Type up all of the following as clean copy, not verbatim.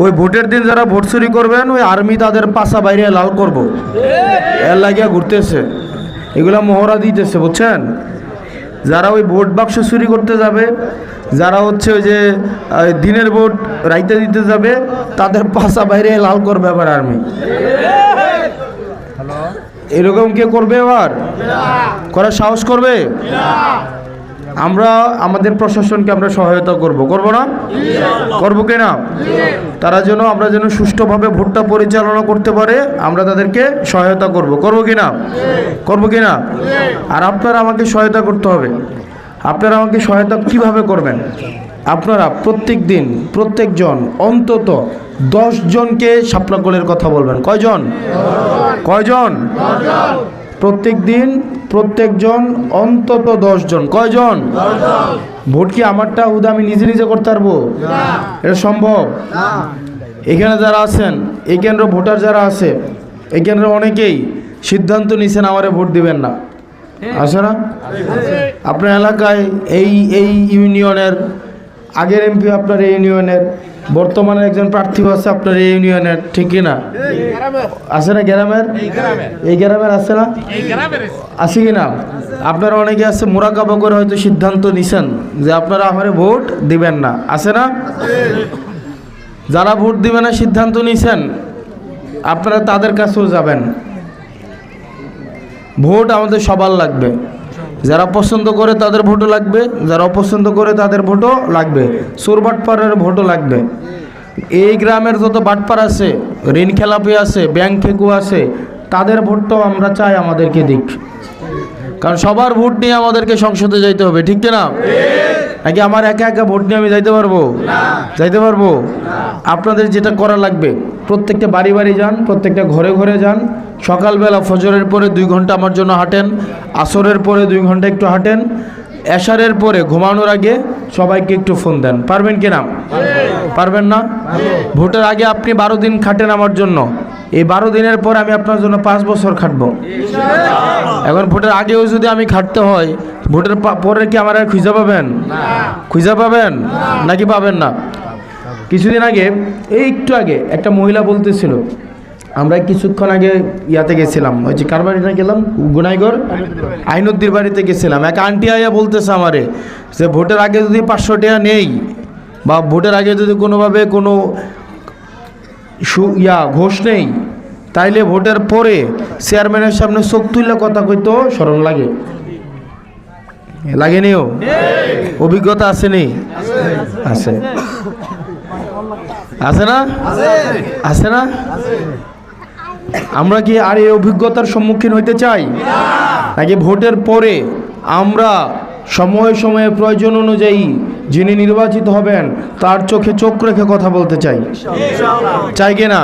ওই ভোটের দিন যারা ভোট চুরি করবেন ওই আর্মি তাদের পাশা বাইরে লাল করব এর লাগিয়া ঘুরতেছে, এগুলা মহড়া দিতেছে, বুঝছেন? যারা ওই ভোট বাক্স চুরি করতে যাবে, যারা হচ্ছে ওই যে দিনের ভোট রাইতে দিতে যাবে, তাদের পাশা বাইরে লাল করবে আবার আর্মি। এরকম কে করবে? আবার করার সাহস করবে? আমরা আমাদের প্রশাসনকে আমরা সহায়তা করব না? করব কি না? আমরা যেন সুষ্ঠুভাবে ভোটটা পরিচালনা করতে পারে, আমরা তাদেরকে সহায়তা করব কি না? আর আপনারা আমাকে সহায়তা করতে হবে। আপনারা আমাকে সহায়তা কিভাবে করবেন? আপনারা প্রত্যেক দিন প্রত্যেকজন অন্তত 10 জনকে শাপলা কোলের কথা বলবেন। কয়জন? প্রত্যেক দিন প্রত্যেকজন অন্তত 10 জন। কয়জন? ভোট কি আমারটা হুদা আমি নিজে নিজে করতে পারবো? এটা সম্ভব? এখানে যারা আছেন, এই কেন্দ্র ভোটার যারা আছে, এই কেন্দ্রে অনেকেই সিদ্ধান্ত নিয়েছেন আমারে ভোট দিবেন না, আছে না? আপনার এলাকায় এই ইউনিয়নের আগের এমপি আপনার এই ইউনিয়নের, বর্তমানে একজন প্রার্থী আছে আপনার এই ইউনিয়নের, ঠিক কিনা? আছে না? এই গ্রামের আছে না? আছে কিনা? আপনারা অনেকে আছে মোরাকাবা করে হয়তো সিদ্ধান্ত নিছেন যে আপনারা আমারে ভোট দিবেন না, আছে না? যারা ভোট দিবেন না সিদ্ধান্ত নিছেন, আপনারা তাদের কাছেও যাবেন। ভোট আমাদের সবার লাগবে। যারা পছন্দ করে তাদের ভোটও লাগবে, যারা অপছন্দ করে তাদের ভোটও লাগবে, চোর বাটপাড়ের ভোটও লাগবে। এই গ্রামের যত বাটপার আছে, ঋণ খেলাপি আছে, ব্যাংক ঠেকু আছে, তাদের ভোটটাও আমরা চাই আমাদেরকে দিক। কারণ সবার ভোট নিয়ে আমাদেরকে সংসদে যাইতে হবে, ঠিক না? নাকি আমার একা একা ভোট নিয়ে আমি যাইতে পারবো? আপনাদের যেটা করা লাগবে, প্রত্যেকটা বাড়ি বাড়ি যান, প্রত্যেকটা ঘরে ঘরে যান। সকালবেলা ফজরের পরে 2 ঘন্টা আমার জন্য হাঁটেন, আসরের পরে 2 ঘন্টা একটু হাঁটেন, এশারের পরে ঘুমানোর আগে সবাইকে একটু ফোন দেন। পারবেন কি না? পারবেন না? ভোটের আগে আপনি 12 দিন খাটেন আমার জন্য, এই 12 দিনের পর আমি আপনার জন্য 5 বছর খাটবো। এখন ভোটের আগেও যদি আমি খাটতে হয়, ভোটের পরে কি আমার আর খুঁজে পাবেন নাকি পাবেন না? কিছুদিন আগে, একটু আগে একটা মহিলা বলতেছিল, আমরা কিছুক্ষণ আগে ইয়াতে গেছিলাম, ওই যে কার বাড়িতে গেলাম, গুনাইগড় আইনুদ্দির বাড়িতে গেছিলাম। এক আন্টি আইয়া বলতেছে আমারে যে ভোটের আগে যদি 500 টাকা নেই, বা ভোটের আগে যদি কোনোভাবে কোনো ঘোষ নেই, তাইলে ভোটের পরে চেয়ারম্যানের সামনে চোখ তুললে কথা কইতো শরম লাগেনিও? অভিজ্ঞতা আসেনি? আছে না? আমরা কি আর এই অভিজ্ঞতার সম্মুখীন হইতে চাই? নাকি ভোটের পরে আমরা সময়ে সময়ে প্রয়োজন অনুযায়ী যিনি নির্বাচিত হবেন তার চোখে চোখ রেখে কথা বলতে চাই কি না?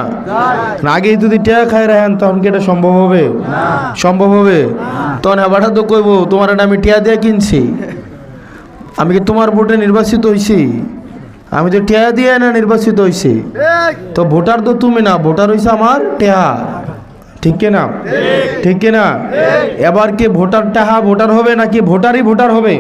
আগেই যদি টেয়া খাই রাখেন তখন কি এটা সম্ভব হবে? তখন এবারটা তো কইব তোমার আমি টেয়া দিয়ে কিনছি, আমি কি তোমার ভোটে নির্বাচিত হয়েছি? আমি তো টেয়া দিয়ে না নির্বাচিত হয়েছি। তো ভোটার তো তুমি না, ভোটার হয়েছে আমার টেহা, ঠিক কিনা? এবার কি ভোটার টাহা ভোটার হবে নাকি ভোটারই ভোটার হবে?